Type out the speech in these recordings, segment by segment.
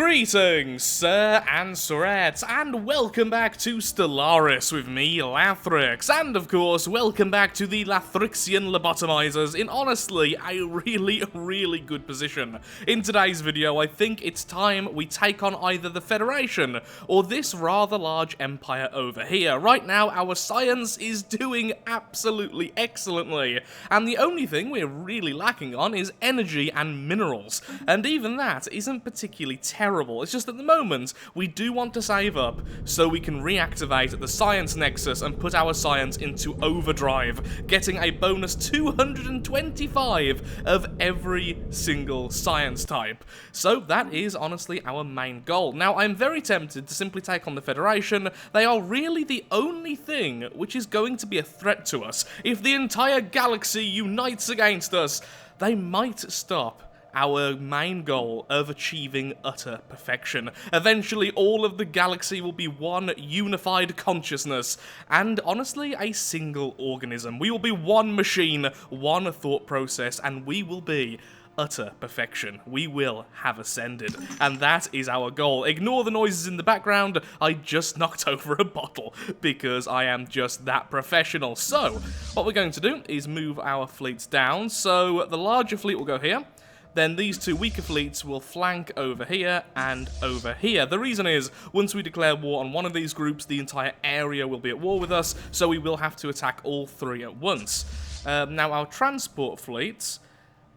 Greetings, sir and sirettes, and welcome back to Stellaris with me, Lathrix, and of course, welcome back to the Lathrixian lobotomizers in honestly a really good position. In today's video, I think it's time we take on either the Federation or this rather large empire over here. Right now, our science is doing absolutely excellently, and the only thing we're really lacking on is energy and minerals, and even that isn't particularly terrible. It's just at the moment, we do want to save up so we can reactivate the Science Nexus and put our science into overdrive, getting a bonus 225 of every single science type. So that is honestly our main goal. Now, I'm very tempted to simply take on the Federation. They are really the only thing which is going to be a threat to us. If the entire galaxy unites against us, they might stop our main goal of achieving utter perfection. Eventually, all of the galaxy will be one unified consciousness, and honestly, a single organism. We will be one machine, one thought process, and we will be utter perfection. We will have ascended, and that is our goal. Ignore the noises in the background. I just knocked over a bottle because I am just that professional. So, what we're going to do is move our fleets down. So, the larger fleet will go here. Then these two weaker fleets will flank over here and over here. The reason is, once we declare war on one of these groups, the entire area will be at war with us, so we will have to attack all three at once. Now, our transport fleets,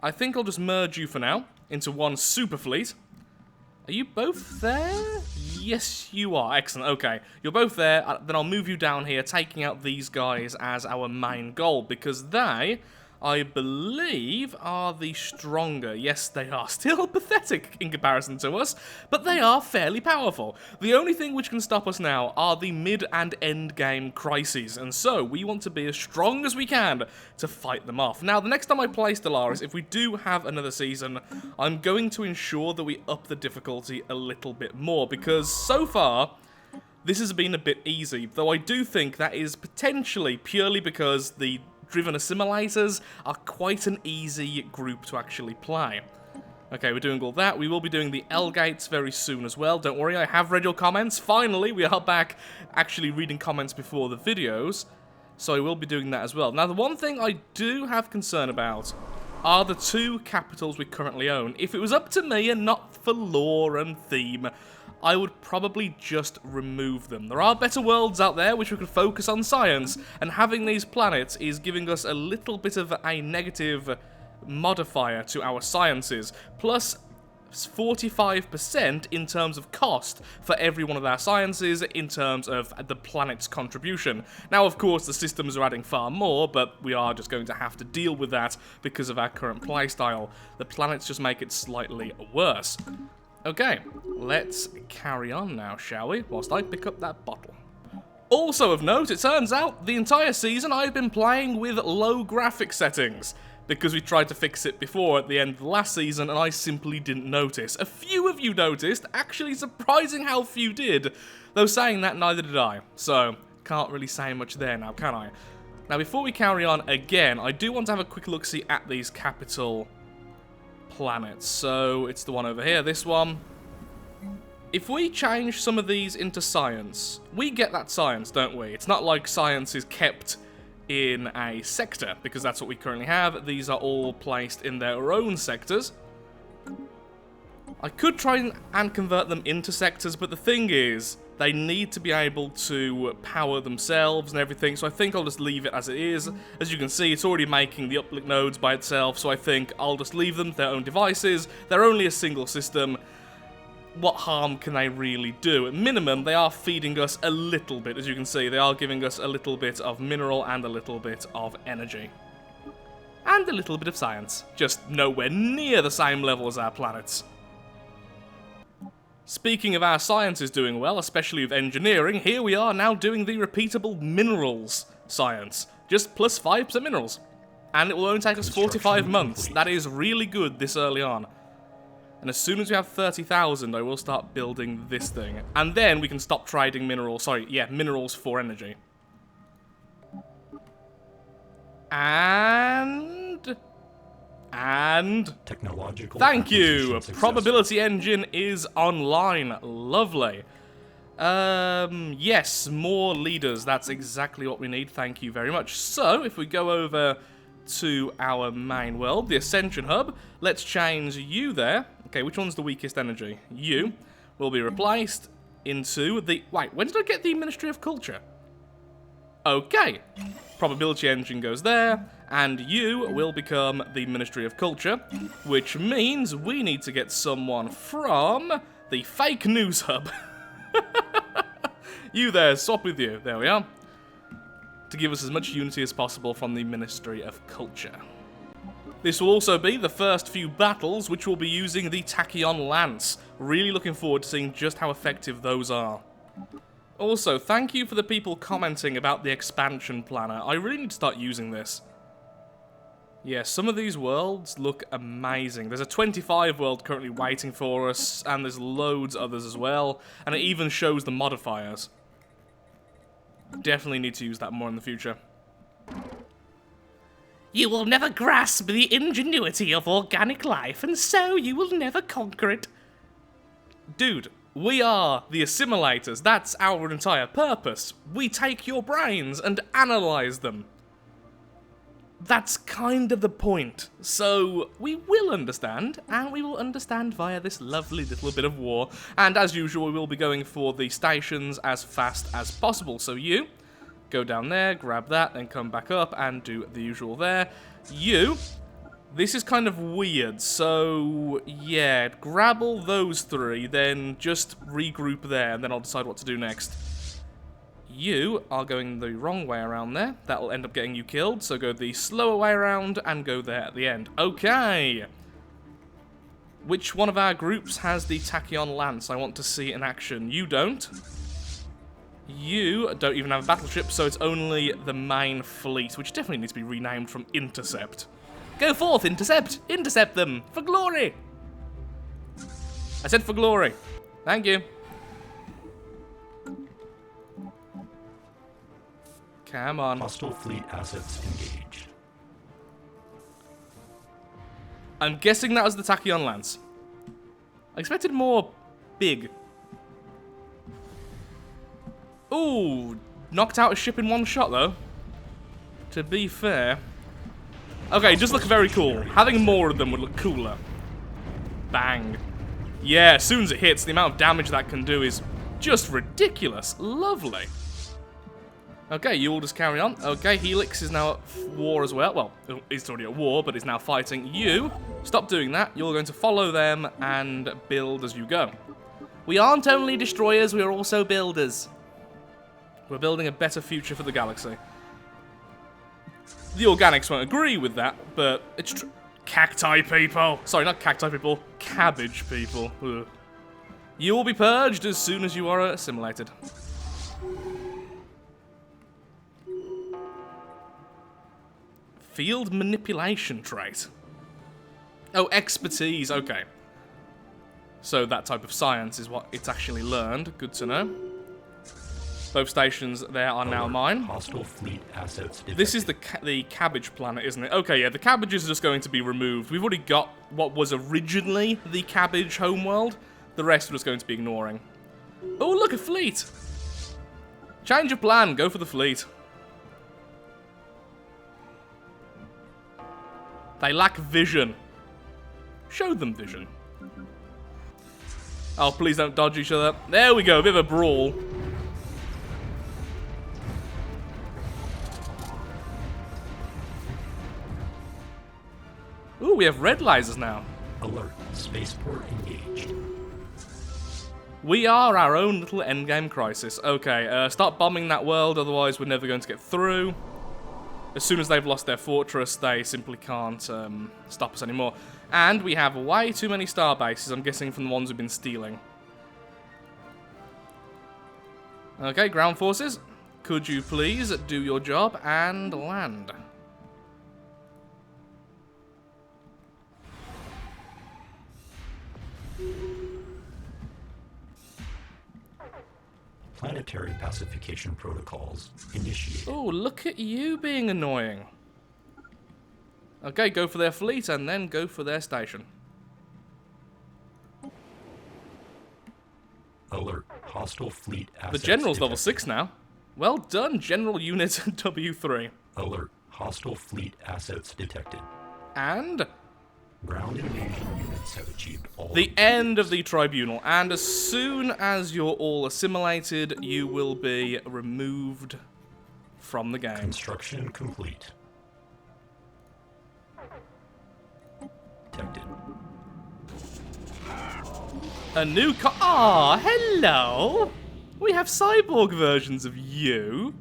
I think I'll just merge you for now into one super fleet. Are you both there? Yes, you are. Excellent. Okay, you're both there. Then I'll move you down here, taking out these guys as our main goal, because they, I believe, are the stronger. Yes, they are still pathetic in comparison to us, but they are fairly powerful. The only thing which can stop us now are the mid and end game crises, and so we want to be as strong as we can to fight them off. Now, the next time I play Stellaris, if we do have another season, I'm going to ensure that we up the difficulty a little bit more, because so far, this has been a bit easy, though I do think that is potentially purely because the driven assimilators are quite an easy group to actually play. Okay, we're doing all that. We will be doing the L gates very soon as well. Don't worry, I have read your comments. Finally, we are back actually reading comments before the videos, so I will be doing that as well. Now, the one thing I do have concern about are the two capitals we currently own. If it was up to me and not for lore and theme, I would probably just remove them. There are better worlds out there which we could focus on science, and having these planets is giving us a little bit of a negative modifier to our sciences, plus 45% in terms of cost for every one of our sciences in terms of the planet's contribution. Now, of course, the systems are adding far more, but we are just going to have to deal with that because of our current playstyle. The planets just make it slightly worse. Okay, let's carry on now, shall we? Whilst I pick up that bottle. Also of note, it turns out the entire season I've been playing with low graphic settings, because we tried to fix it before at the end of the last season and I simply didn't notice. A few of you noticed, actually surprising how few did, though saying that neither did I, so can't really say much there now, can I? Now, before we carry on again, I do want to have a quick look-see at these capital planets. So it's the one over here, this one. If we change some of these into science, we get that science, don't we? It's not like science is kept in a sector, because that's what we currently have. These are all placed in their own sectors. I could try and convert them into sectors, but the thing is, they need to be able to power themselves and everything, so I think I'll just leave it as it is. As you can see, it's already making the uplink nodes by itself, so I think I'll just leave them to their own devices. They're only a single system. What harm can they really do? At minimum, they are feeding us a little bit. As you can see, they are giving us a little bit of mineral and a little bit of energy. And a little bit of science. Just nowhere near the same level as our planets. Speaking of our sciences doing well, especially with engineering, here we are now doing the repeatable minerals science. Just plus 5% minerals. And it will only take us 45 months. That is really good this early on. And as soon as we have 30,000, I will start building this thing. And then we can stop trading minerals. Sorry, yeah, minerals for energy. And And technological thank you. acquisition success. Probability engine is online. Lovely. Yes, more leaders. That's exactly what we need. Thank you very much. So, if we go over to our main world, the Ascension Hub, let's change you there. Okay, which one's the weakest energy? You will be replaced into the... Wait, when did I get the Ministry of Culture? Okay. Probability engine goes there, and you will become the Ministry of Culture, which means we need to get someone from the Fake News Hub. You there, swap with you. There we are. To give us as much unity as possible from the Ministry of Culture. This will also be the first few battles, which will be using the Tachyon Lance. Really looking forward to seeing just how effective those are. Also, thank you for the people commenting about the expansion planner. I really need to start using this. Yeah, some of these worlds look amazing. There's a 25 world currently waiting for us, and there's loads others as well, and it even shows the modifiers. Definitely need to use that more in the future. You will never grasp the ingenuity of organic life, and so you will never conquer it. Dude, we are the assimilators. That's our entire purpose. We take your brains and analyze them. That's kind of the point. So, we will understand, and we will understand via this lovely little bit of war. And as usual, we will be going for the stations as fast as possible. So you, go down there, grab that, then come back up and do the usual there. You, this is kind of weird. So, yeah, grab all those three, then just regroup there, and then I'll decide what to do next. You are going the wrong way around there. That will end up getting you killed, so go the slower way around and go there at the end. Okay. Which one of our groups has the Tachyon Lance? I want to see in action. You don't. You don't even have a battleship, so it's only the main fleet, which definitely needs to be renamed from Intercept. Go forth, Intercept! Intercept them! For glory! I said for glory. Thank you. Come on. Hostile fleet assets engaged. I'm guessing that was the Tachyon Lance. I expected more big. Ooh, knocked out a ship in one shot though. To be fair. Okay, just look very cool. Having more of them would look cooler. Bang. Yeah, as soon as it hits, the amount of damage that can do is just ridiculous. Lovely. Okay, you all just carry on. Okay, Helix is now at war as well. Well, he's already at war, but is now fighting. You, stop doing that. You're going to follow them and build as you go. We aren't only destroyers, we are also builders. We're building a better future for the galaxy. The organics won't agree with that, but it's true. Cacti people. Sorry, not cacti people. Cabbage people. Ugh. You will be purged as soon as you are assimilated. Field manipulation trait. Oh, expertise. Okay. So that type of science is what it's actually learned. Good to know. Both stations there are now mine. Hostile fleet assets detected. This is the cabbage planet, isn't it? Okay, yeah, the cabbages are just going to be removed. We've already got what was originally the cabbage homeworld. The rest we're just going to be ignoring. Oh, look, a fleet. Change of plan. Go for the fleet. They lack vision. Show them vision. Oh, please don't dodge each other. There we go, a bit of a brawl. Ooh, we have red lasers now. Alert. Spaceport engaged. We are our own little endgame crisis. Okay, start bombing that world, otherwise we're never going to get through. As soon as they've lost their fortress, they simply can't stop us anymore. And we have way too many star bases, I'm guessing from the ones we've been stealing. Okay, ground forces, could you please do your job and land? Planetary pacification protocols initiated. Oh, look at you being annoying. Okay, go for their fleet and then go for their station. Alert. Hostile fleet assets The general's level detected. 6 now. Well done, General Unit W3. Alert. Hostile fleet assets detected. And Ground invasion units have achieved all the end of the tribunal. And as soon as you're all assimilated, you will be removed from the game. Construction complete. Detected. A new hello! We have cyborg versions of you.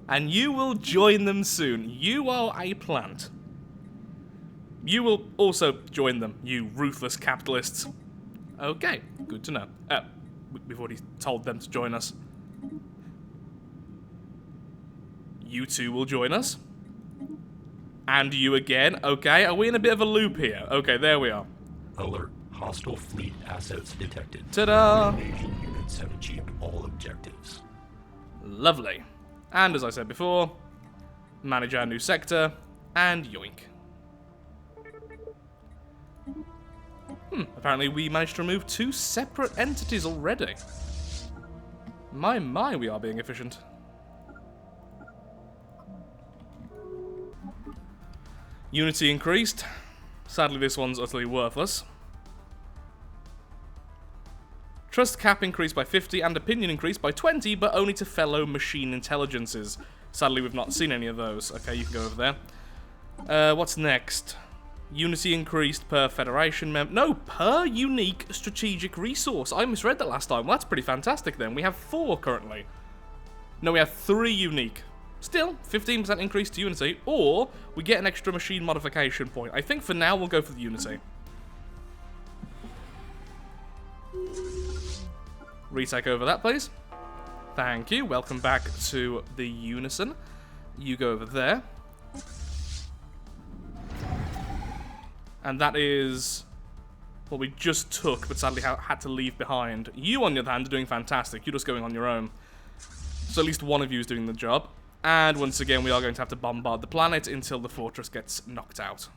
And you will join them soon. You are a plant. You will also join them, you ruthless capitalists. Okay, good to know. We've already told them to join us. You two will join us. And you again. Okay, are we in a bit of a loop here? Okay, there we are. Alert. Hostile fleet assets detected. Ta-da! Invasion units have achieved all objectives. Lovely. And as I said before, manage our new sector, and yoink. Apparently we managed to remove 2 separate entities already. My, we are being efficient. Unity increased. Sadly, this one's utterly worthless. Trust cap increased by 50 and opinion increased by 20, but only to fellow machine intelligences. Sadly, we've not seen any of those. Okay, you can go over there. What's next? Unity increased per Federation member. No, per unique strategic resource. I misread that last time. Well, that's pretty fantastic then. We have 4 currently. No, we have 3 unique. Still, 15% increase to Unity, or we get an extra machine modification point. I think for now we'll go for the Unity. Retake over that, please. Thank you. Welcome back to the Unison. You go over there. And that is what we just took, but sadly had to leave behind. You, on the other hand, are doing fantastic. You're just going on your own. So at least one of you is doing the job. And once again, we are going to have to bombard the planet until the fortress gets knocked out.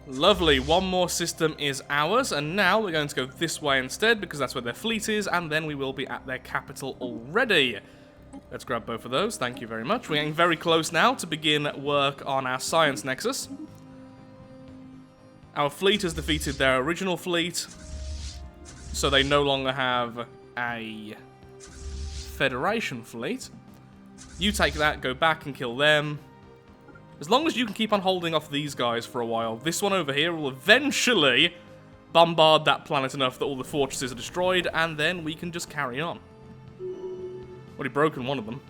Lovely. One more system is ours, and now we're going to go this way instead, because that's where their fleet is, and then we will be at their capital already. Let's grab both of those. Thank you very much. We're getting very close now to begin work on our science nexus. Our fleet has defeated their original fleet, so they no longer have a Federation fleet. You take that, go back and kill them. As long as you can keep on holding off these guys for a while, this one over here will eventually bombard that planet enough that all the fortresses are destroyed, and then we can just carry on. Already broken one of them.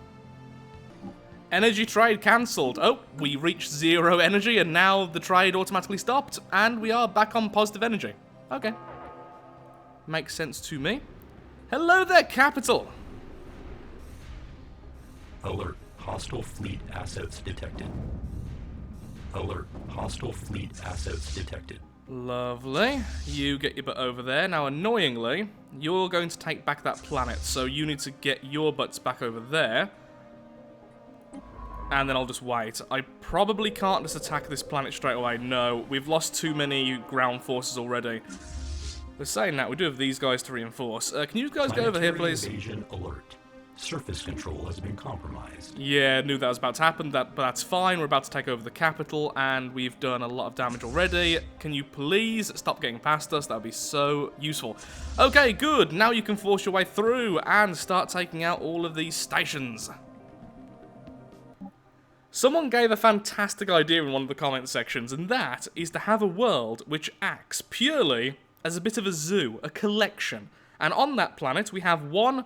Energy trade cancelled. Oh, we reached 0 energy, and now the trade automatically stopped, and we are back on positive energy. Okay. Makes sense to me. Hello there, capital! Alert. Hostile fleet assets detected. Alert. Hostile fleet assets detected. Lovely. You get your butt over there. Now, annoyingly, you're going to take back that planet, so you need to get your butts back over there. And then I'll just wait. I probably can't just attack this planet straight away. No, we've lost too many ground forces already. We're saying that. We do have these guys to reinforce. Can you guys go over here, please? Invasion alert. Surface control has been compromised. Yeah, knew that was about to happen, but that's fine. We're about to take over the capital, and we've done a lot of damage already. Can you please stop getting past us? That would be so useful. Okay, good. Now you can force your way through and start taking out all of these stations. Someone gave a fantastic idea in one of the comment sections, and that is to have a world which acts purely as a bit of a zoo, a collection. And on that planet, we have one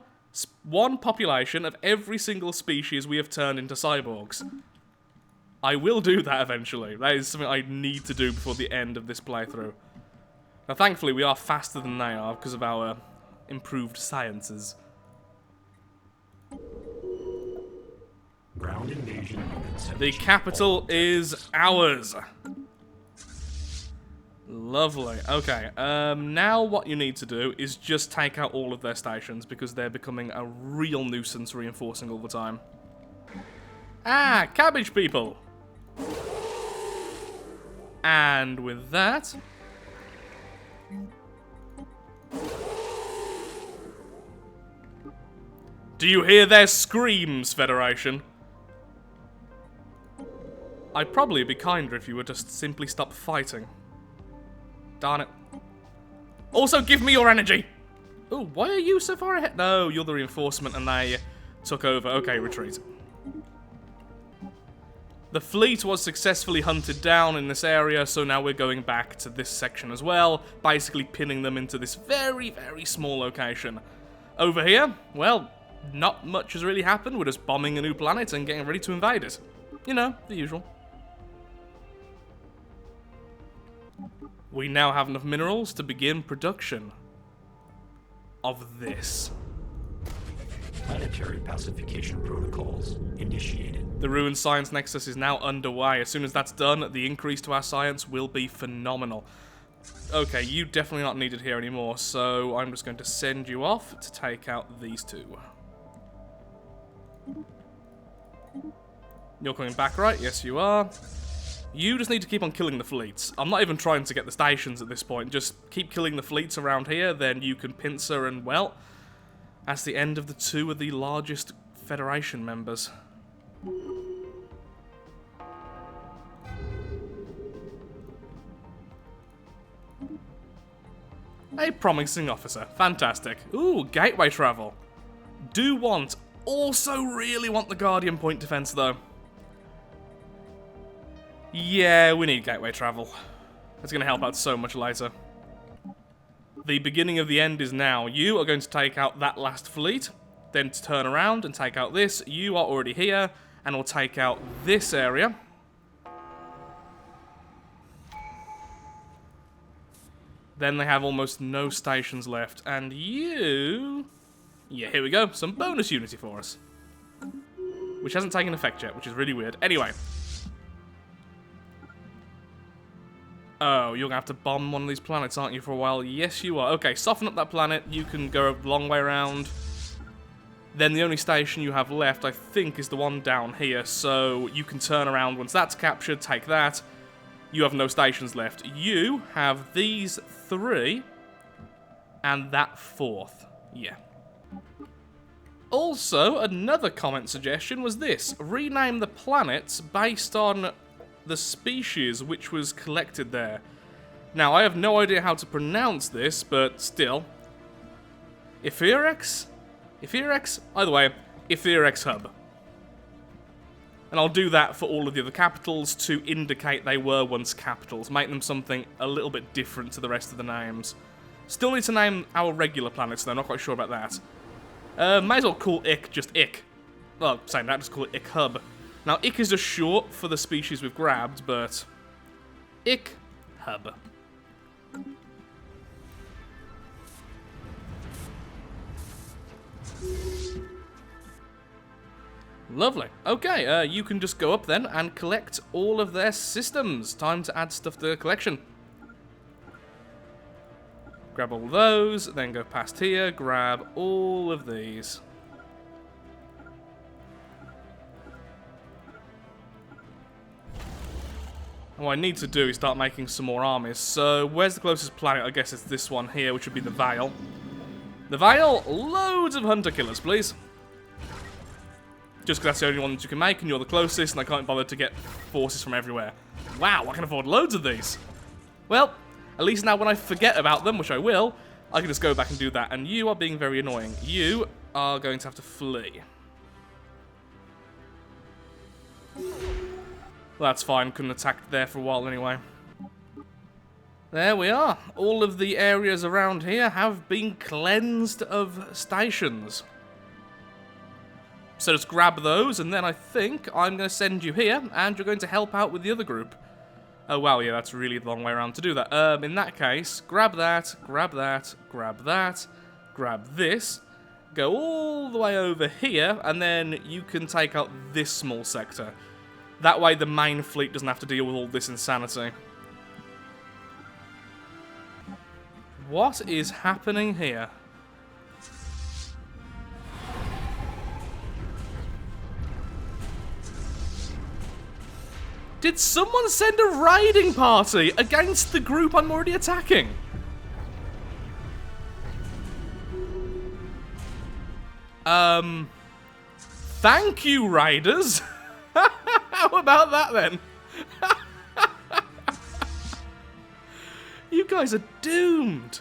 population of every single species we have turned into cyborgs. I will do that eventually. That is something I need to do before the end of this playthrough. Now, thankfully, we are faster than they are because of our improved sciences. Ground invasion units have The achieved capital all is ours. Lovely. Okay, now what you need to do is just take out all of their stations because they're becoming a real nuisance reinforcing all the time. Ah, cabbage people! And with that... Do you hear their screams, Federation? I'd probably be kinder if you would just simply stop fighting. Darn it. Also, give me your energy! Oh, why are you so far ahead? No, you're the reinforcement and they took over. Okay, retreat. The fleet was successfully hunted down in this area, so now we're going back to this section as well, basically pinning them into this very, very small location. Over here, well, not much has really happened. We're just bombing a new planet and getting ready to invade it. You know, the usual. We now have enough minerals to begin production of this. Planetary pacification protocols initiated. The Ruined Science Nexus is now underway. As soon as that's done, the increase to our science will be phenomenal. Okay, you definitely not needed here anymore, so I'm just going to send you off to take out these two. You're coming back, right? Yes, you are. You just need to keep on killing the fleets. I'm not even trying to get the stations at this point. Just keep killing the fleets around here, then you can pincer and, well, that's the end of the two of the largest Federation members. A promising officer. Fantastic. Ooh, gateway travel. Do want, also really want the Guardian point defense, though. Yeah, we need gateway travel. It's going to help out so much later. The beginning of the end is now. You are going to take out that last fleet, then to turn around and take out this. You are already here, and we'll take out this area. Then they have almost no stations left, and you... Yeah, here we go. Some bonus unity for us. Which hasn't taken effect yet, which is really weird. Anyway. Oh, you're going to have to bomb one of these planets, aren't you, for a while? Yes, you are. Okay, soften up that planet. You can go a long way around. Then the only station you have left, I think, is the one down here. So you can turn around once that's captured, take that. You have no stations left. You have these three and that fourth. Yeah. Also, another comment suggestion was this. Rename the planets based on the species which was collected there. Now, I have no idea how to pronounce this, but still. Ep5? Either way, Ep5 hub. And I'll do that for all of the other capitals to indicate they were once capitals, make them something a little bit different to the rest of the names. Still need to name our regular planets, though, not quite sure about that. Might as well call IC just IC. Well, saying that, just call it IC hub. Now, IC is just short for the species we've grabbed, but IC hub. Lovely. Okay, you can just go up then and collect all of their systems. Time to add stuff to the collection. Grab all those, then go past here, grab all of these. What I need to do is start making some more armies. So, where's the closest planet? I guess it's this one here, which would be the Vale. The Vale, loads of hunter killers, please. Just because that's the only one that you can make, and you're the closest, and I can't bother to get forces from everywhere. Wow, I can afford loads of these. Well, at least now when I forget about them, which I will, I can just go back and do that. And you are being very annoying. You are going to have to flee. Well, that's fine. Couldn't attack there for a while anyway. There we are. All of the areas around here have been cleansed of stations. So just grab those, and then I think I'm going to send you here, and you're going to help out with the other group. Oh, wow, yeah, that's really the long way around to do that. In that case, grab that, grab that, grab that, grab this, go all the way over here, and then you can take out this small sector. That way the main fleet doesn't have to deal with all this insanity. What is happening here? Did someone send a raiding party against the group I'm already attacking? Thank you, raiders. How about that then? You guys are doomed.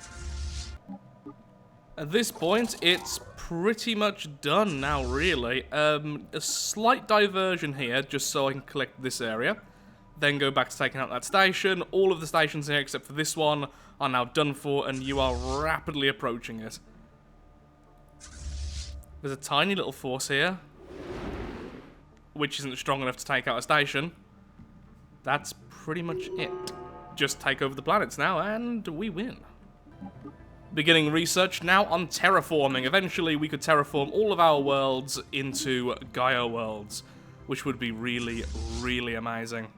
At this point, it's pretty much done now, really. A slight diversion here, just so I can collect this area. Then go back to taking out that station. All of the stations here, except for this one, are now done for, and you are rapidly approaching it. There's a tiny little force here, which isn't strong enough to take out a station. That's pretty much it. Just take over the planets now, and we win. Beginning research now on terraforming. Eventually, we could terraform all of our worlds into Gaia worlds, which would be really, really amazing.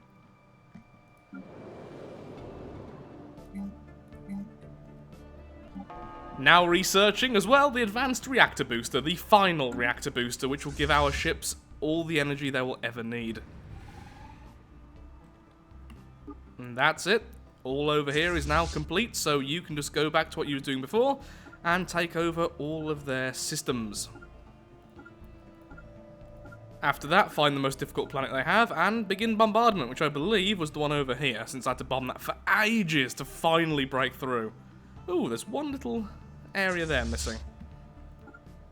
Now researching as well the advanced reactor booster, the final reactor booster, which will give our ships all the energy they will ever need. And that's it. All over here is now complete, so you can just go back to what you were doing before and take over all of their systems. After that, find the most difficult planet they have and begin bombardment, which I believe was the one over here, since I had to bomb that for ages to finally break through. Ooh, there's one little area there missing.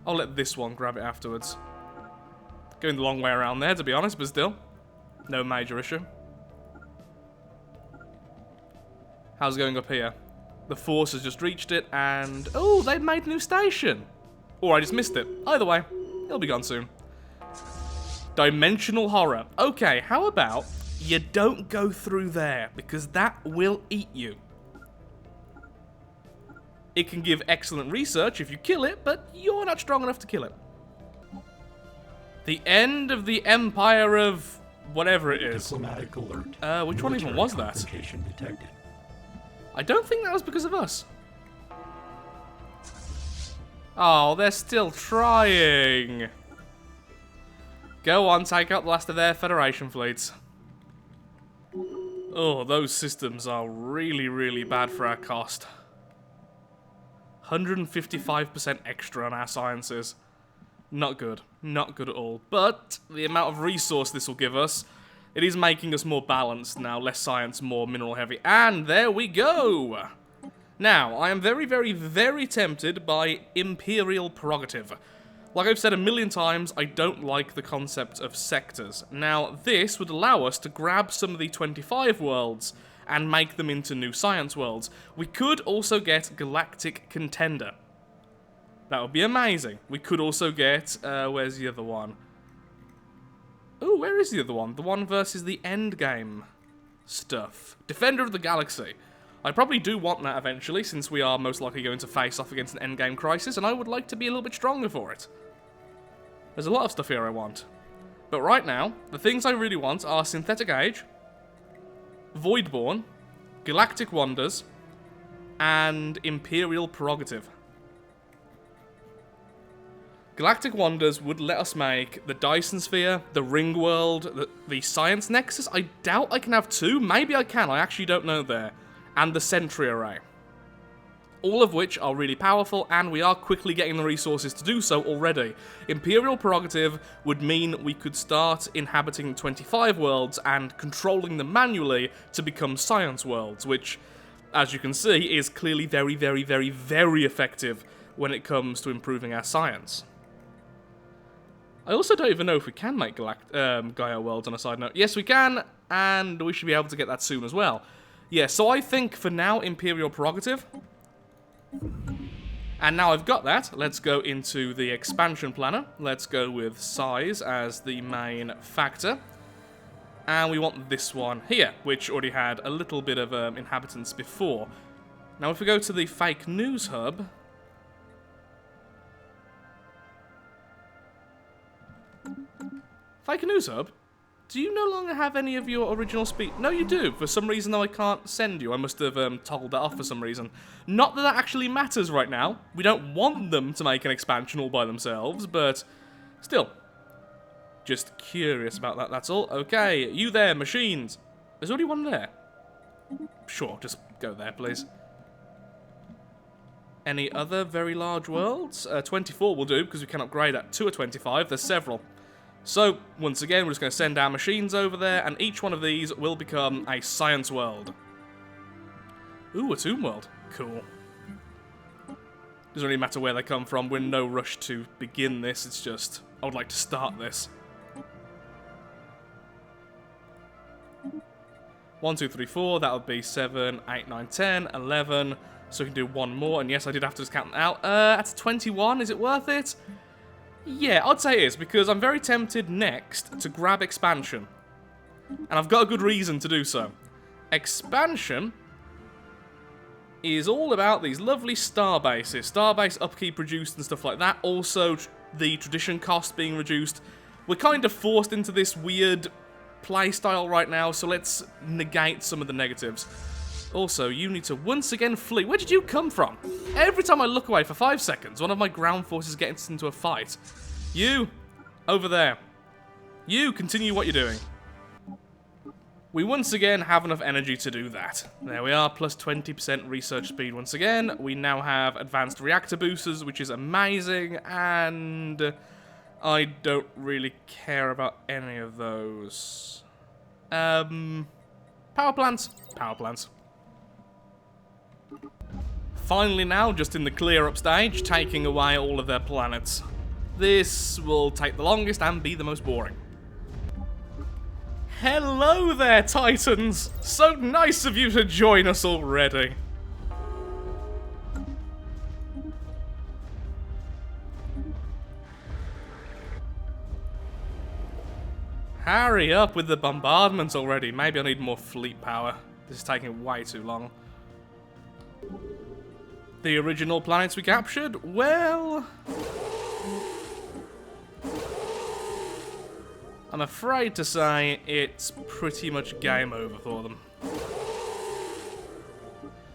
I'll let this one grab it afterwards. Going the long way around there, to be honest, but still. No major issue. How's it going up here? The force has just reached it, and... oh, they've made a new station! Or I just missed it. Either way, it'll be gone soon. Dimensional horror. Okay, how about you don't go through there, because that will eat you. It can give excellent research if you kill it, but you're not strong enough to kill it. The end of the Empire of... whatever it is. Diplomatic alert. Which one even was that? Confrontation detected. I don't think that was because of us. Oh, they're still trying. Go on, take out the last of their Federation fleets. Oh, those systems are really, really bad for our cost. 155% extra on our sciences. Not good. Not good at all. But the amount of resource this will give us, it is making us more balanced now. Less science, more mineral heavy. And there we go! Now, I am very, very, very tempted by Imperial Prerogative. Like I've said a million times, I don't like the concept of sectors. Now, this would allow us to grab some of the 25 worlds and make them into new science worlds. We could also get Galactic Contender. That would be amazing. We could also get, where's the other one? Oh, where is the other one? The one versus the endgame stuff. Defender of the Galaxy. I probably do want that eventually, since we are most likely going to face off against an endgame crisis, and I would like to be a little bit stronger for it. There's a lot of stuff here I want. But right now, the things I really want are Synthetic Age, Voidborn, Galactic Wonders, and Imperial Prerogative. Galactic Wonders would let us make the Dyson Sphere, the Ring World, the Science Nexus. I doubt I can have two. Maybe I can. I actually don't know there. And the Sentry Array. All of which are really powerful, and we are quickly getting the resources to do so already. Imperial Prerogative would mean we could start inhabiting 25 worlds and controlling them manually to become science worlds, which, as you can see, is clearly very, very, very, very effective when it comes to improving our science. I also don't even know if we can make Gaia worlds on a side note. Yes, we can, and we should be able to get that soon as well. Yeah, so I think for now, Imperial Prerogative. And now I've got that, let's go into the expansion planner. Let's go with size as the main factor. And we want this one here, which already had a little bit of inhabitants before. Now if we go to the fake news hub... Fake news hub? Do you no longer have any of your original speech? No, you do. For some reason, though, I can't send you. I must have toggled that off for some reason. Not that that actually matters right now. We don't want them to make an expansion all by themselves, but still. Just curious about that, that's all. Okay, you there, machines. There's already one there. Sure, just go there, please. Any other very large worlds? 24 will do, because we can upgrade that to a 25. There's several. So, once again, we're just going to send our machines over there, and each one of these will become a science world. Ooh, a tomb world. Cool. Doesn't really matter where they come from. We're in no rush to begin this. It's just, I would like to start this. 1, 2, 3, 4. That would be 7, 8, 9, 10, 11. So we can do one more. And yes, I did have to just count them out. That's 21. Is it worth it? Yeah, I'd say it is, because I'm very tempted next to grab expansion. And I've got a good reason to do so. Expansion is all about these lovely star bases. Starbase upkeep reduced and stuff like that. Also, the tradition cost being reduced. We're kind of forced into this weird playstyle right now, so let's negate some of the negatives. Also, you need to once again flee. Where did you come from? Every time I look away for 5 seconds, one of my ground forces gets into a fight. You, over there. You, continue what you're doing. We once again have enough energy to do that. There we are, plus 20% research speed once again. We now have advanced reactor boosters, which is amazing, and I don't really care about any of those. Power plants? Power plants. Finally now, just in the clear-up stage, taking away all of their planets. This will take the longest and be the most boring. Hello there, Titans! So nice of you to join us already. Hurry up with the bombardments already. Maybe I need more fleet power. This is taking way too long. The original planets we captured? Well, I'm afraid to say it's pretty much game over for them.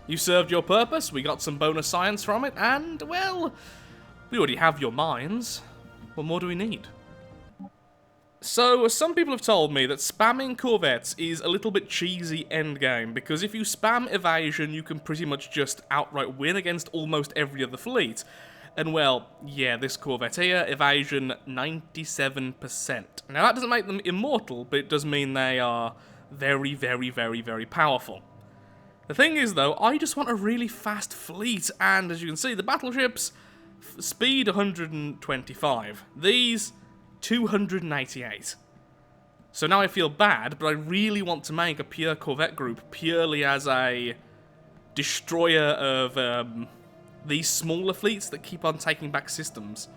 You served your purpose, we got some bonus science from it, and, well, we already have your mines. What more do we need? So, some people have told me that spamming corvettes is a little bit cheesy endgame, because if you spam evasion, you can pretty much just outright win against almost every other fleet. And well, yeah, this corvette here, evasion 97%. Now that doesn't make them immortal, but it does mean they are very, very, very, very powerful. The thing is though, I just want a really fast fleet, and as you can see, the battleships, speed 125. These, 288. So now I feel bad, but I really want to make a pure corvette group purely as a destroyer of these smaller fleets that keep on taking back systems.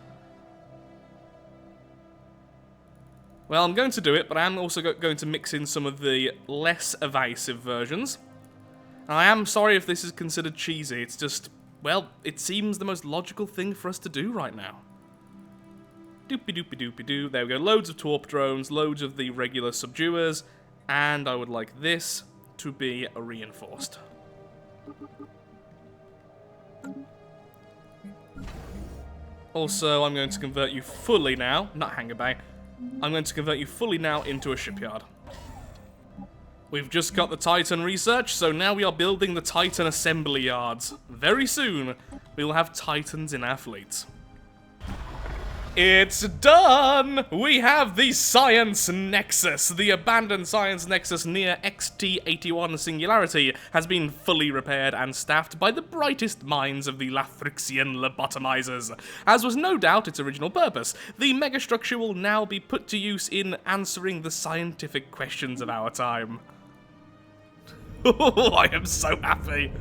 Well, I'm going to do it, but I am also going to mix in some of the less evasive versions. And I am sorry if this is considered cheesy, it's just, well, it seems the most logical thing for us to do right now. Doopy-doopy-doopy-doo. There we go. Loads of torp drones, loads of the regular subduers, and I would like this to be reinforced. Also, I'm going to convert you fully now, not hangar bay, I'm going to convert you fully now into a shipyard. We've just got the Titan research, so now we are building the Titan assembly yards. Very soon, we will have Titans in our fleet. It's done! We have the Science Nexus. The abandoned Science Nexus near XT81 Singularity has been fully repaired and staffed by the brightest minds of the Lathrixian lobotomizers. As was no doubt its original purpose, the megastructure will now be put to use in answering the scientific questions of our time. Oh, I am so happy.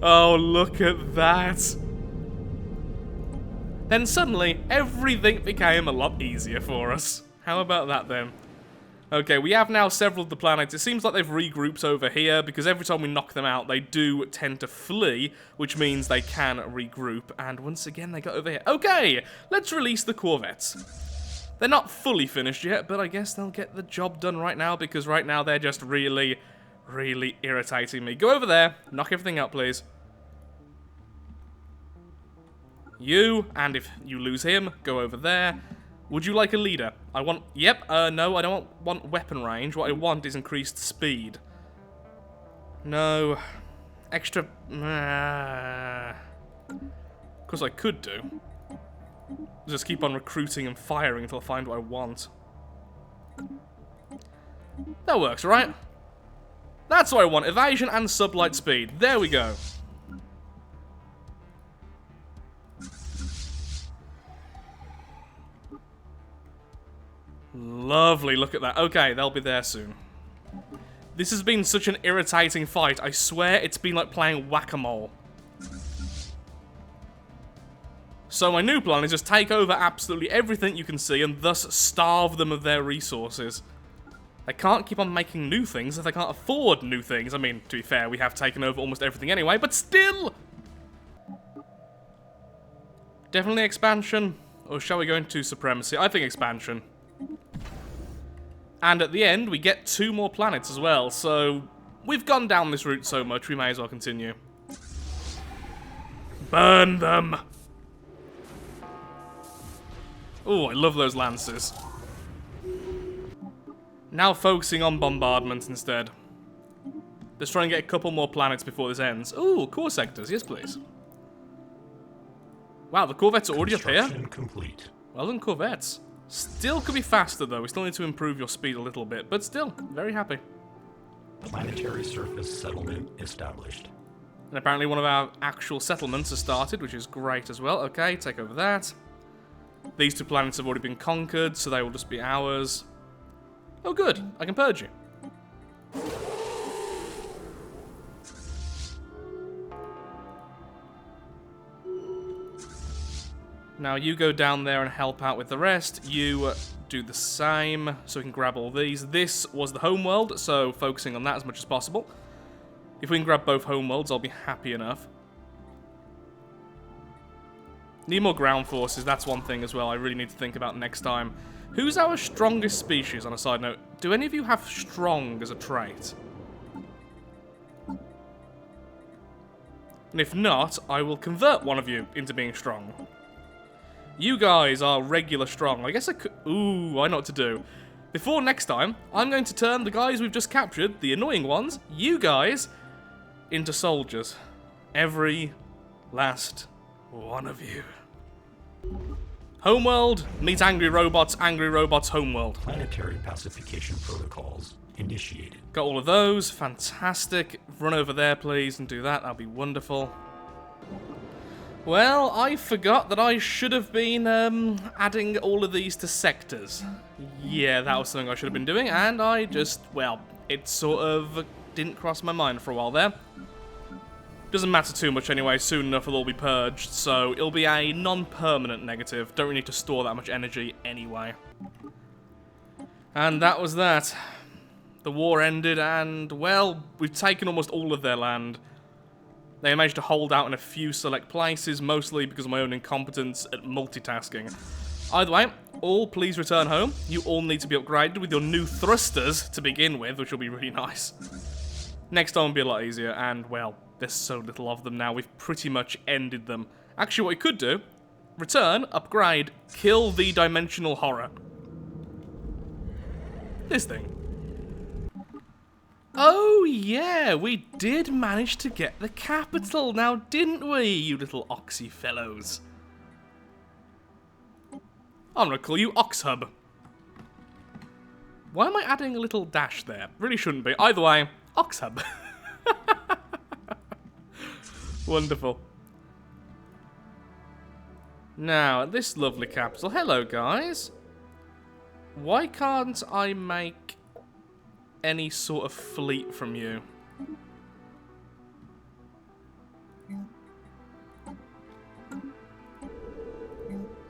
Oh, look at that. Then suddenly, everything became a lot easier for us. How about that then? Okay, we have now several of the planets. It seems like they've regrouped over here, because every time we knock them out, they do tend to flee, which means they can regroup. And once again, they got over here. Okay, let's release the corvettes. They're not fully finished yet, but I guess they'll get the job done right now, because right now they're just really, really irritating me. Go over there, knock everything out, please. You, and if you lose him, go over there. Would you like a leader? I want... Yep, no, I don't want weapon range. What I want is increased speed. No. Extra... Of course I could do. Just keep on recruiting and firing until I find what I want. That works, right? That's what I want. Evasion and sublight speed. There we go. Lovely, look at that. Okay, they'll be there soon. This has been such an irritating fight. I swear it's been like playing whack-a-mole. So my new plan is just take over absolutely everything you can see and thus starve them of their resources. They can't keep on making new things if they can't afford new things. I mean, to be fair, we have taken over almost everything anyway, but still! Definitely expansion, or shall we go into supremacy? I think expansion. And at the end, we get 2 more planets as well, so we've gone down this route so much, we may as well continue. Burn them! Oh, I love those lances. Now focusing on bombardment instead. Let's try and get a couple more planets before this ends. Ooh, core sectors, yes please. Wow, the Corvettes are already up here. Complete. Well done, Corvettes. Still could be faster though, we still need to improve your speed a little bit, but still, very happy. Planetary surface settlement established. And apparently one of our actual settlements has started, which is great as well. Okay, take over that. These 2 planets have already been conquered, so they will just be ours. Oh good, I can purge you. Now you go down there and help out with the rest. You do the same, so we can grab all these. This was the homeworld, so focusing on that as much as possible. If we can grab both homeworlds, I'll be happy enough. Need more ground forces, that's one thing as well I really need to think about next time. Who's our strongest species, on a side note? Do any of you have strong as a trait? And if not, I will convert one of you into being strong. You guys are regular strong. I guess I could... Ooh, I know what to do. Before next time, I'm going to turn the guys we've just captured, the annoying ones, you guys, into soldiers. Every last one of you. Homeworld, meet angry robots, homeworld. Planetary pacification protocols initiated. Got all of those, fantastic. Run over there, please, and do that, that'll be wonderful. Well, I forgot that I should have been adding all of these to sectors. Yeah, that was something I should have been doing, and I just, well, it sort of didn't cross my mind for a while there. Doesn't matter too much anyway, soon enough it'll all be purged, so it'll be a non-permanent negative. Don't really need to store that much energy anyway. And that was that. The war ended and, well, we've taken almost all of their land. They managed to hold out in a few select places, mostly because of my own incompetence at multitasking. Either way, all please return home. You all need to be upgraded with your new thrusters to begin with, which will be really nice. Next time will be a lot easier, and, well, there's so little of them now, we've pretty much ended them. Actually, what we could do, return, upgrade, kill the dimensional horror. This thing. Oh yeah, we did manage to get the capital now, didn't we, you little oxy fellows? I'm gonna call you Oxhub. Why am I adding a little dash there? Really shouldn't be. Either way, Oxhub. Wonderful. Now, at this lovely capital, hello guys. Why can't I make any sort of fleet from you?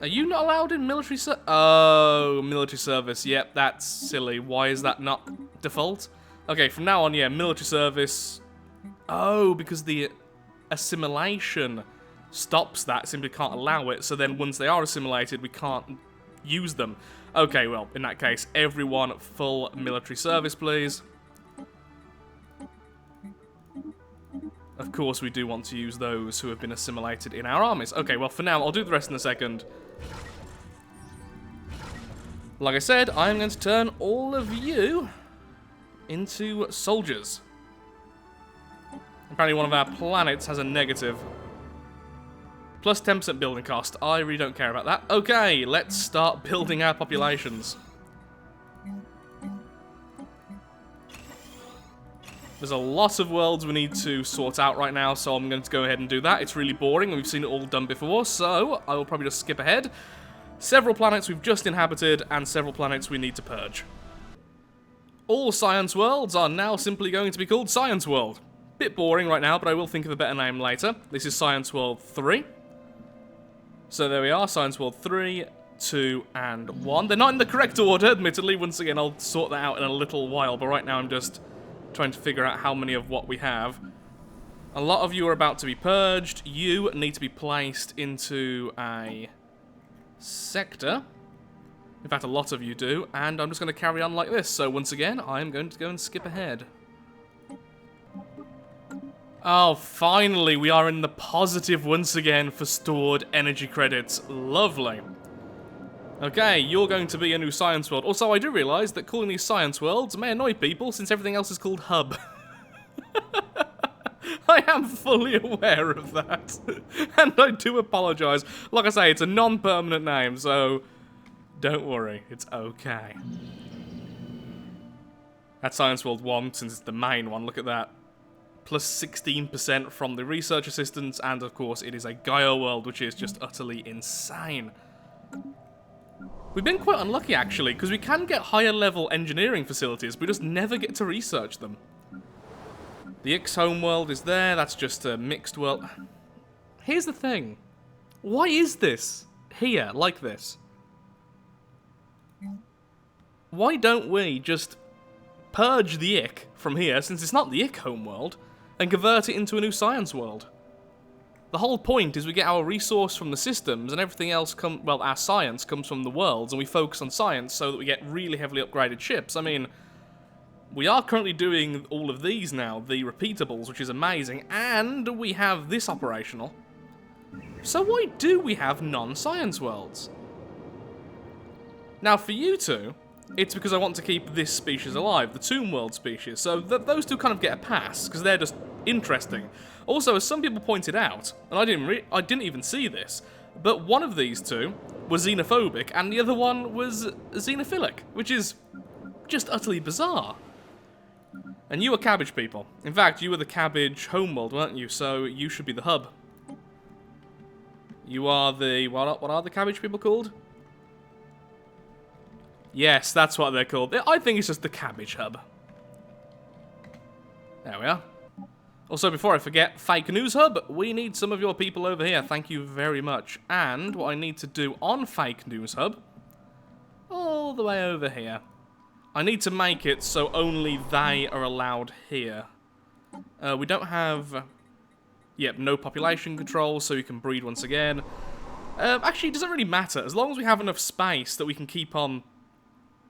Are you not allowed in military service? Oh, military service. Yep, that's silly. Why is that not default? Okay, from now on, yeah, military service. Oh, because the assimilation stops that, simply can't allow it. So then once they are assimilated, we can't use them. Okay, well, in that case, everyone full military service, please. Of course, we do want to use those who have been assimilated in our armies. Okay, well, for now, I'll do the rest in a second. Like I said, I'm going to turn all of you into soldiers. Apparently one of our planets has a negative. Plus 10% building cost. I really don't care about that. Okay, let's start building our populations. There's a lot of worlds we need to sort out right now, so I'm going to go ahead and do that. It's really boring, and we've seen it all done before, so I will probably just skip ahead. Several planets we've just inhabited, and several planets we need to purge. All science worlds are now simply going to be called Science World. Bit boring right now, but I will think of a better name later. This is Science World 3. So there we are, Science World 3, 2, and 1. They're not in the correct order, admittedly. Once again, I'll sort that out in a little while, but right now I'm just trying to figure out how many of what we have. A lot of you are about to be purged. You need to be placed into a sector. In fact, a lot of you do, and I'm just going to carry on like this. So once again, I'm going to go and skip ahead. Oh, finally, we are in the positive once again for stored energy credits. Lovely. Okay, you're going to be a new science world. Also, I do realise that calling these science worlds may annoy people since everything else is called hub. I am fully aware of that. And I do apologise. Like I say, it's a non-permanent name, so don't worry, it's okay. That's Science World 1, since it's the main one, look at that. Plus 16% from the research assistants, and of course it is a Gaia world, which is just utterly insane. We've been quite unlucky, actually, because we can get higher level engineering facilities, but we just never get to research them. The X home world is there, that's just a mixed world. Here's the thing. Why is this here, like this? Why don't we just purge the Ick from here, since it's not the Ick home world, and convert it into a new science world? The whole point is we get our resource from the systems, and everything else well, our science comes from the worlds, and we focus on science so that we get really heavily upgraded ships. I mean, we are currently doing all of these now, the repeatables, which is amazing, and we have this operational. So why do we have non-science worlds? Now, for you two, it's because I want to keep this species alive, the Tomb World species, so those two kind of get a pass, because they're just interesting. Also, as some people pointed out, and I didn't even see this, but one of these two was xenophobic, and the other one was xenophilic, which is just utterly bizarre. And you were cabbage people. In fact, you were the cabbage homeworld, weren't you? So you should be the hub. You are the... What are the cabbage people called? Yes, that's what they're called. I think it's just the cabbage hub. There we are. Also, before I forget, Fake News Hub, we need some of your people over here. Thank you very much. And what I need to do on Fake News Hub, all the way over here, I need to make it so only they are allowed here. We don't have... Yep, no population control, so you can breed once again. Actually, it doesn't really matter. As long as we have enough space that we can keep on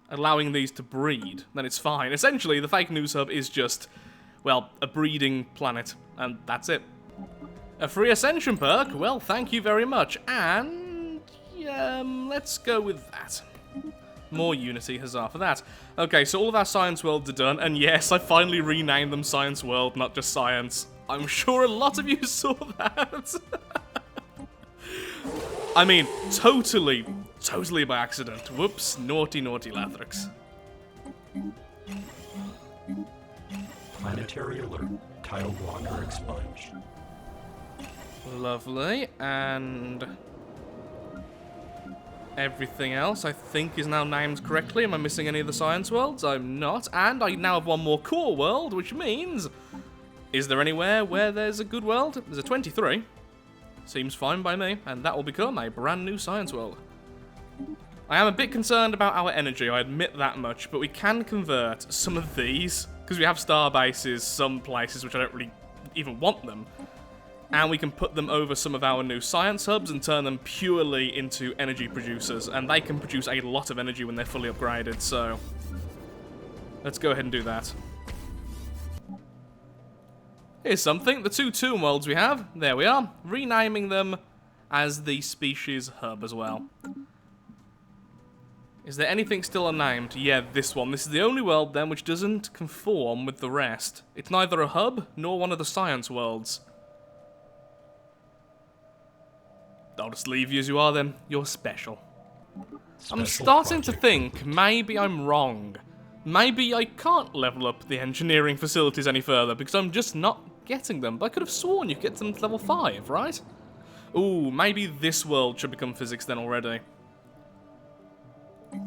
allowing these to breed, then it's fine. Essentially, the Fake News Hub is just, well, a breeding planet, and that's it. A free ascension perk? Well, thank you very much. And... let's go with that. More Unity, huzzah for that. Okay, so all of our Science Worlds are done, and yes, I finally renamed them Science World, not just Science. I'm sure a lot of you saw that. I mean, totally by accident. Whoops, naughty, naughty Lathrix. Planetary alert. Tidal blocker expunged. Lovely, and... everything else, I think, is now named correctly. Am I missing any of the science worlds? I'm not. And I now have one more core world, which means... Is there anywhere where there's a good world? There's a 23. Seems fine by me. And that will become a brand new science world. I am a bit concerned about our energy, I admit that much. But we can convert some of these. Because we have star bases, some places which I don't really even want them. And we can put them over some of our new science hubs and turn them purely into energy producers. And they can produce a lot of energy when they're fully upgraded, so... let's go ahead and do that. Here's something. The two Tomb Worlds we have, there we are. Renaming them as the Species Hub as well. Is there anything still unnamed? Yeah, this one. This is the only world, then, which doesn't conform with the rest. It's neither a hub, nor one of the science worlds. I'll just leave you as you are, then. You're special. I'm starting to think maybe I'm wrong. Maybe I can't level up the engineering facilities any further, because I'm just not getting them. But I could have sworn you could get them to level 5, right? Ooh, maybe this world should become physics then already.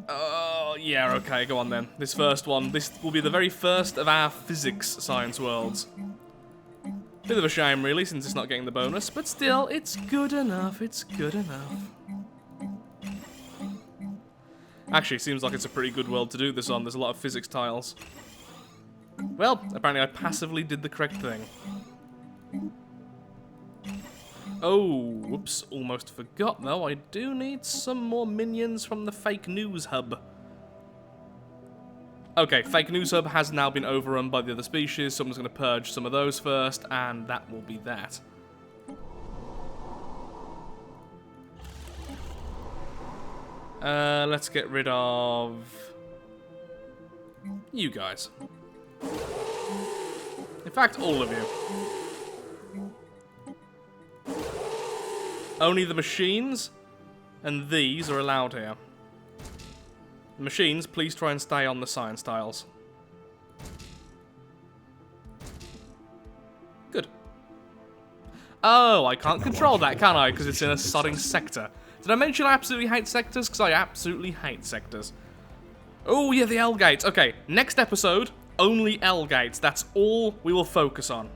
Oh, yeah, okay, go on then. This first one, this will be the very first of our physics science worlds. Bit of a shame, really, since it's not getting the bonus, but still, it's good enough, it's good enough. Actually, seems like it's a pretty good world to do this on. There's a lot of physics tiles. Well, apparently I passively did the correct thing. Oh, whoops, almost forgot though. I do need some more minions from the fake news hub. Okay, fake news hub has now been overrun by the other species. Someone's going to purge some of those first, and that will be that. Let's get rid of you guys. In fact, all of you. Only the machines and these are allowed here. The machines, please try and stay on the science tiles. Good. Oh, I can't control that, can I? Because it's in a sodding sector. Did I mention I absolutely hate sectors? Because I absolutely hate sectors. Oh, yeah, the L gates. Okay, next episode, only L gates. That's all we will focus on.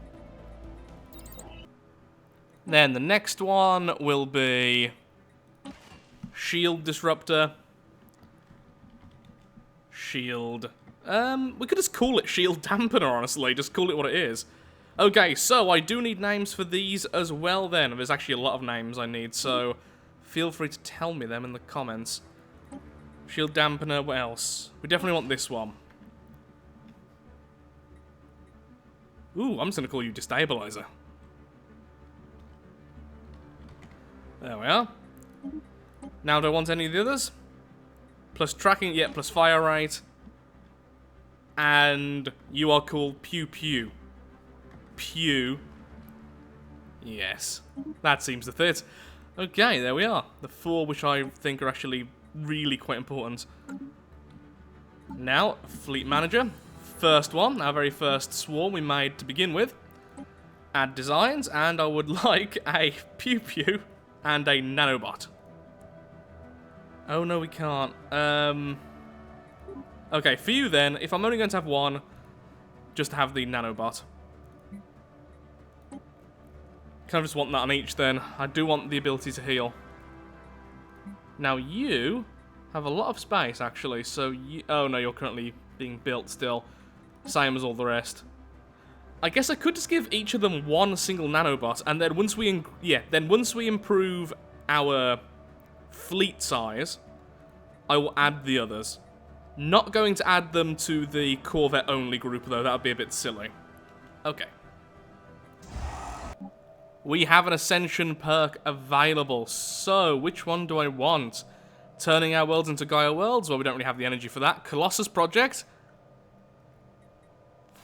Then the next one will be shield disruptor. Shield. We could just call it shield dampener, honestly. Just call it what it is. Okay, so I do need names for these as well then. There's actually a lot of names I need, so feel free to tell me them in the comments. Shield dampener, what else? We definitely want this one. Ooh, I'm just going to call you destabilizer. There we are. Now, do I want any of the others? Plus tracking, yeah, plus fire rate. And you are called Pew Pew. Pew. Yes. That seems to fit. Okay, there we are. The 4 which I think are actually really quite important. Now, Fleet Manager. First one, our very first swarm we made to begin with. Add designs, and I would like a Pew Pew and a nanobot. Oh no, we can't. Okay, for you then, if I'm only going to have one, just have the nanobot. Can I just want that on each then? I do want the ability to heal. Now you have a lot of space actually, so you... Oh no, you're currently being built still. Same as all the rest. I guess I could just give each of them one single nanobot, and then once we improve our fleet size, I will add the others. Not going to add them to the Corvette only group though, that would be a bit silly. Okay. We have an Ascension perk available, so which one do I want? Turning our worlds into Gaia worlds? Well, we don't really have the energy for that. Colossus Project?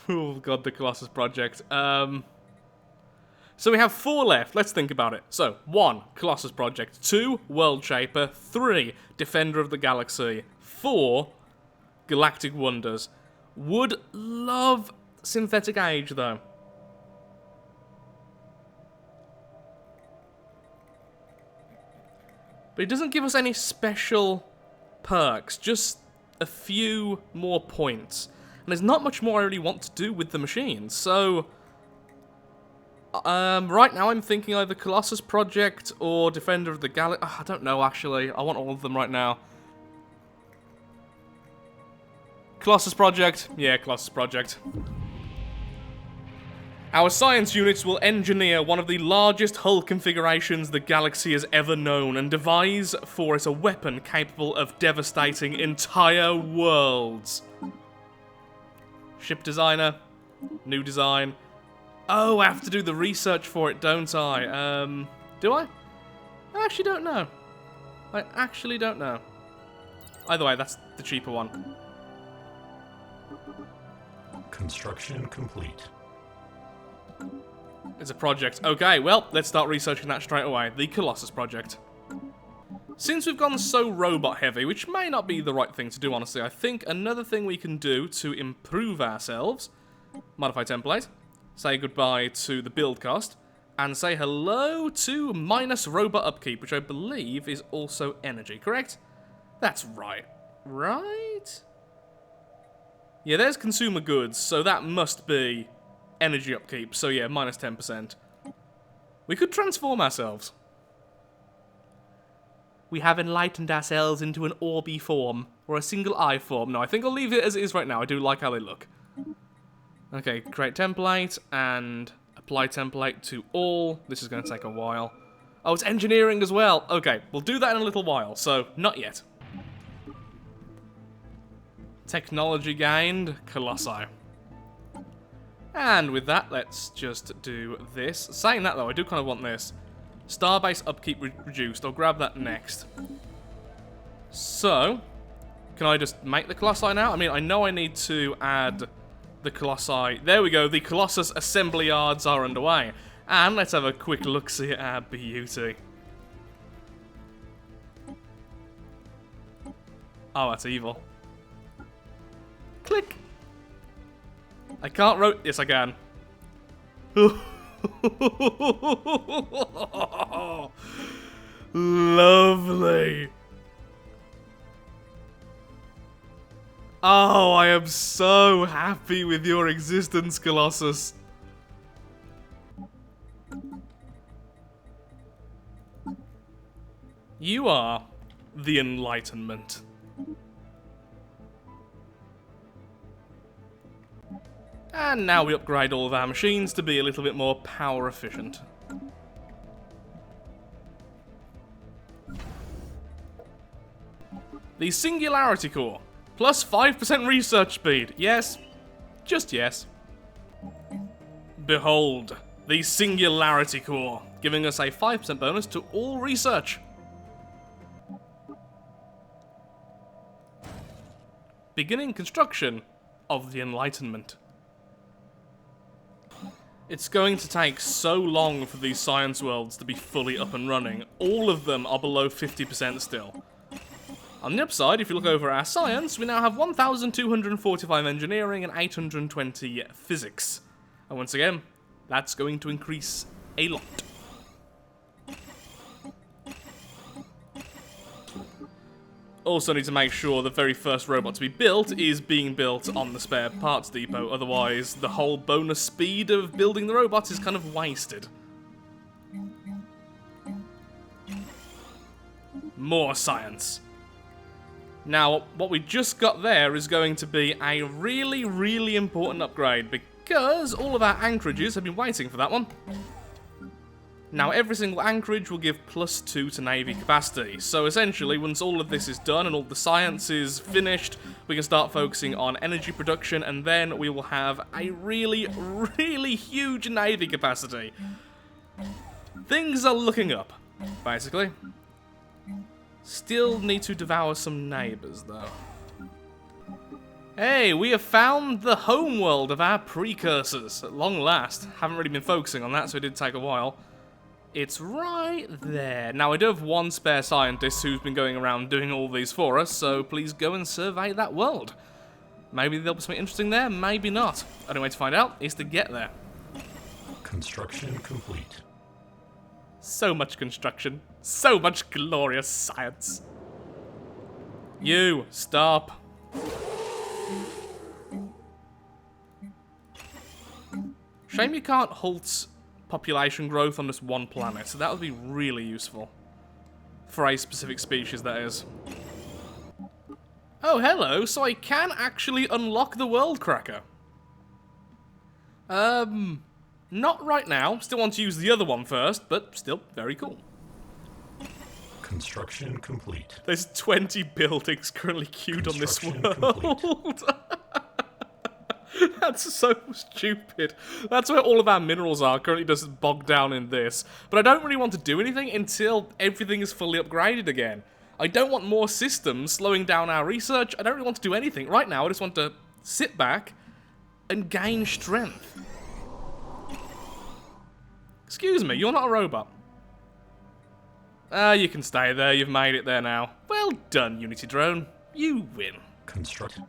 Oh god, the Colossus Project. So we have 4 left, let's think about it. So, 1, Colossus Project. 2, World Shaper. 3, Defender of the Galaxy. 4, Galactic Wonders. Would love Synthetic Age, though. But it doesn't give us any special perks, just a few more points. And there's not much more I really want to do with the machines, so... right now I'm thinking either Colossus Project or Defender of the Galaxy. I don't know, actually. I want all of them right now. Colossus Project. Yeah, Colossus Project. Our science units will engineer one of the largest hull configurations the galaxy has ever known and devise for it a weapon capable of devastating entire worlds. Ship designer. New design. Oh, I have to do the research for it, don't I? Do I? I actually don't know. I actually don't know. Either way, that's the cheaper one. Construction complete. It's a project. Okay, well, let's start researching that straight away. The Colossus project. Since we've gone so robot heavy, which may not be the right thing to do, honestly, I think another thing we can do to improve ourselves, modify template, say goodbye to the build cost, and say hello to minus robot upkeep, which I believe is also energy, correct? That's right. Right? Yeah, there's consumer goods, so that must be energy upkeep. So yeah, minus 10%. We could transform ourselves. We have enlightened ourselves into an orby form, or a single eye form. No, I think I'll leave it as it is right now. I do like how they look. Okay, create template, and apply template to all. This is going to take a while. Oh, it's engineering as well. Okay, we'll do that in a little while, so not yet. Technology gained, Colossi. And with that, let's just do this. Saying that though, I do kind of want this. Starbase upkeep reduced. I'll grab that next. So, can I just make the Colossi now? I mean, I know I need to add the Colossi. There we go, the Colossus assembly yards are underway. And let's have a quick look-see at our beauty. Oh, that's evil. Click. I can't yes, I can. Lovely. Oh, I am so happy with your existence, Colossus. You are the Enlightenment. And now we upgrade all of our machines to be a little bit more power efficient. The Singularity Core. Plus 5% research speed. Yes. Just yes. Behold. The Singularity Core. Giving us a 5% bonus to all research. Beginning construction of the Enlightenment. It's going to take so long for these science worlds to be fully up and running. All of them are below 50% still. On the upside, if you look over our science, we now have 1,245 engineering and 820 physics. And once again, that's going to increase a lot. Also need to make sure the very first robot to be built is being built on the spare parts depot, otherwise the whole bonus speed of building the robot is kind of wasted. More science. Now, what we just got there is going to be a really, really important upgrade, because all of our anchorages have been waiting for that one. Now, every single anchorage will give +2 to Navy capacity, so essentially, once all of this is done and all the science is finished, we can start focusing on energy production, and then we will have a really, really huge Navy capacity. Things are looking up, basically. Still need to devour some neighbours, though. Hey, we have found the homeworld of our precursors, at long last. Haven't really been focusing on that, so it did take a while. It's right there. Now, I do have one spare scientist who's been going around doing all these for us, so please go and survey that world. Maybe there'll be something interesting there, maybe not. Only way to find out is to get there. Construction complete. So much construction. So much glorious science. You, stop. Shame you can't halt population growth on just one planet, so that would be really useful. For a specific species, that is. Oh, hello, so I can actually unlock the World Cracker. Not right now. Still want to use the other one first, but still very cool. Construction complete. There's 20 buildings currently queued on this world. That's so stupid. That's where all of our minerals are, currently just bogged down in this. But I don't really want to do anything until everything is fully upgraded again. I don't want more systems slowing down our research. I don't really want to do anything. Right now, I just want to sit back and gain strength. Excuse me, you're not a robot. You can stay there. You've made it there now. Well done, Unity drone. You win. Construct.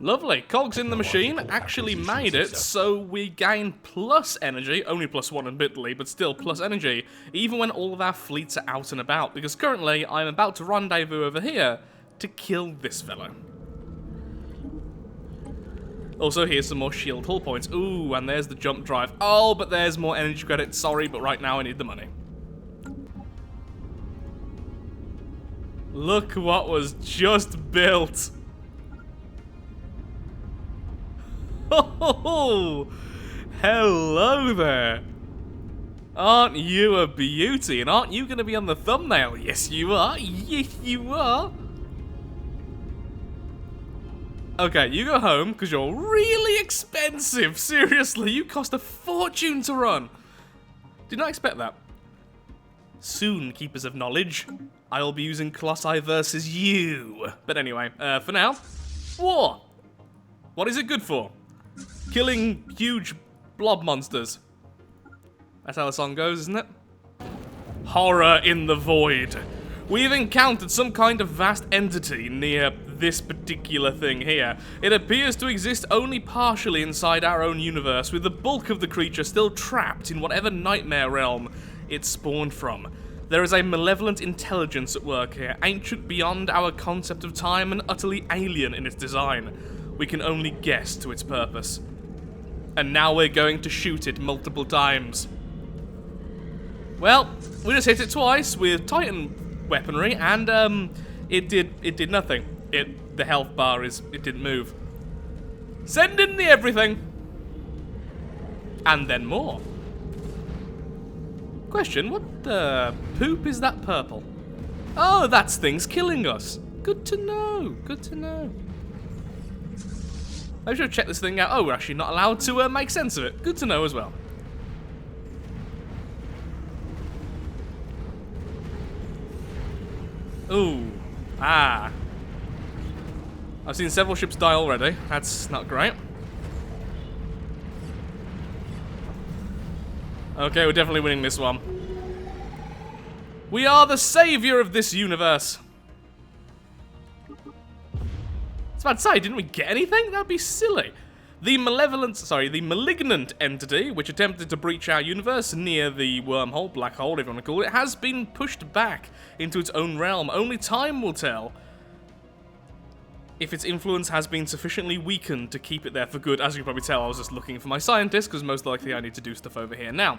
Lovely. Cogs in the machine actually made it, so we gain plus energy, only +1 admittedly, but still plus energy, even when all of our fleets are out and about, because currently I'm about to rendezvous over here to kill this fellow. Also, here's some more shield hull points. Ooh, and there's the jump drive. Oh, but there's more energy credits. Sorry, but right now I need the money. Look what was just built. Oh, hello there. Aren't you a beauty? And aren't you going to be on the thumbnail? Yes, you are. Yes, you are. Okay, you go home because you're really expensive. Seriously, you cost a fortune to run. Did not expect that. Soon, Keepers of Knowledge, I'll be using Colossi versus you. But anyway, for now, war. What is it good for? Killing huge blob monsters. That's how the song goes, isn't it? Horror in the void. We've encountered some kind of vast entity near this particular thing here. It appears to exist only partially inside our own universe, with the bulk of the creature still trapped in whatever nightmare realm it spawned from. There is a malevolent intelligence at work here, ancient beyond our concept of time and utterly alien in its design. We can only guess to its purpose. And now we're going to shoot it multiple times. Well, we just hit it twice with Titan weaponry, and it did nothing. The health bar it didn't move. Send in the everything, and then more. Question: what the poop is that purple? Oh, that's things killing us. Good to know. Good to know. I should check this thing out. Oh, we're actually not allowed to make sense of it. Good to know as well. Ooh. Ah. I've seen several ships die already. That's not great. Okay, we're definitely winning this one. We are the savior of this universe. I was about to say, didn't we get anything? That'd be silly. The malignant entity, which attempted to breach our universe near the wormhole, black hole, if you want to call it, has been pushed back into its own realm. Only time will tell if its influence has been sufficiently weakened to keep it there for good. As you can probably tell, I was just looking for my scientist, because most likely I need to do stuff over here. Now,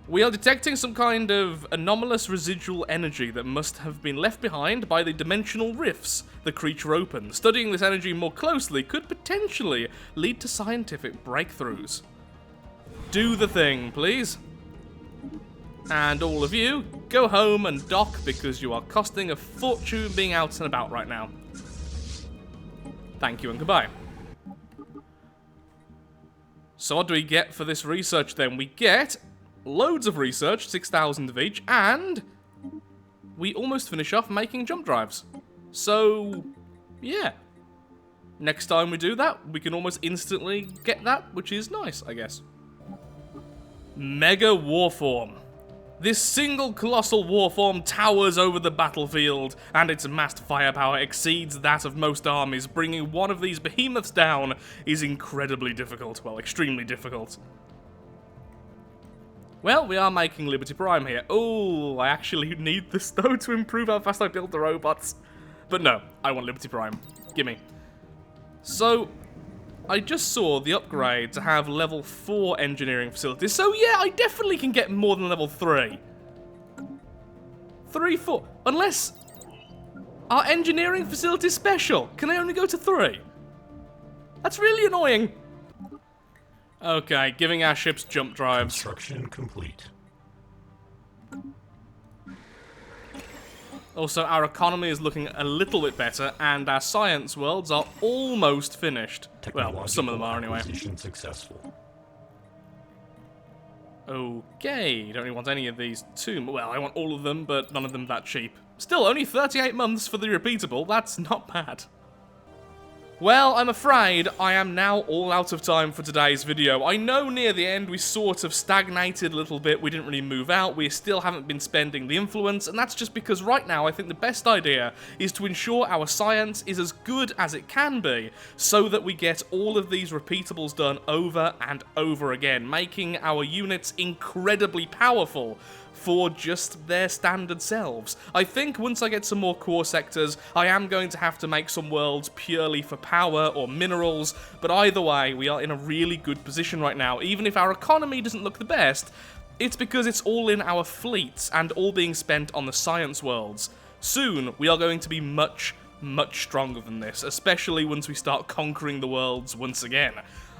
we are detecting some kind of anomalous residual energy that must have been left behind by the dimensional rifts the creature opened. Studying this energy more closely could potentially lead to scientific breakthroughs. Do the thing, please. And all of you, go home and dock, because you are costing a fortune being out and about right now. Thank you and goodbye. So what do we get for this research then? We get loads of research, 6,000 of each, and we almost finish off making jump drives. So, yeah. Next time we do that, we can almost instantly get that, which is nice, I guess. Mega Warform. This single colossal warform towers over the battlefield, and its massed firepower exceeds that of most armies. Bringing one of these behemoths down is incredibly difficult. Well, extremely difficult. Well, we are making Liberty Prime here. Oh, I actually need this though to improve how fast I build the robots. But no, I want Liberty Prime. Gimme. So, I just saw the upgrade to have level 4 engineering facilities. So yeah, I definitely can get more than level 3. 3, 4. Unless our engineering facility is special. Can I only go to 3? That's really annoying. Okay, giving our ships jump drives. Construction complete. Also, our economy is looking a little bit better, and our science worlds are almost finished. Well, some of them are anyway. Successful. Okay, don't really want any of these too. Well, I want all of them, but none of them that cheap. Still, only 38 months for the repeatable. That's not bad. Well, I'm afraid I am now all out of time for today's video. I know near the end we sort of stagnated a little bit, we didn't really move out, we still haven't been spending the influence, and that's just because right now I think the best idea is to ensure our science is as good as it can be, so that we get all of these repeatables done over and over again, making our units incredibly powerful for just their standard selves. I think once I get some more core sectors, I am going to have to make some worlds purely for power or minerals, but either way, we are in a really good position right now. Even if our economy doesn't look the best, it's because it's all in our fleets and all being spent on the science worlds. Soon, we are going to be much stronger than this, especially once we start conquering the worlds once again.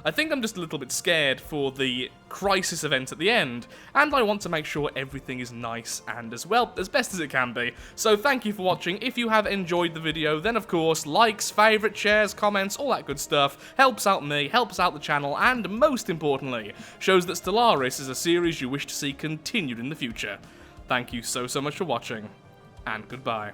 I think I'm just a little bit scared for the crisis event at the end, and I want to make sure everything is nice and as best as it can be. So thank you for watching. If you have enjoyed the video, then of course, likes, favourites, shares, comments, all that good stuff helps out me, helps out the channel, and most importantly, shows that Stellaris is a series you wish to see continued in the future. Thank you so much for watching, and goodbye.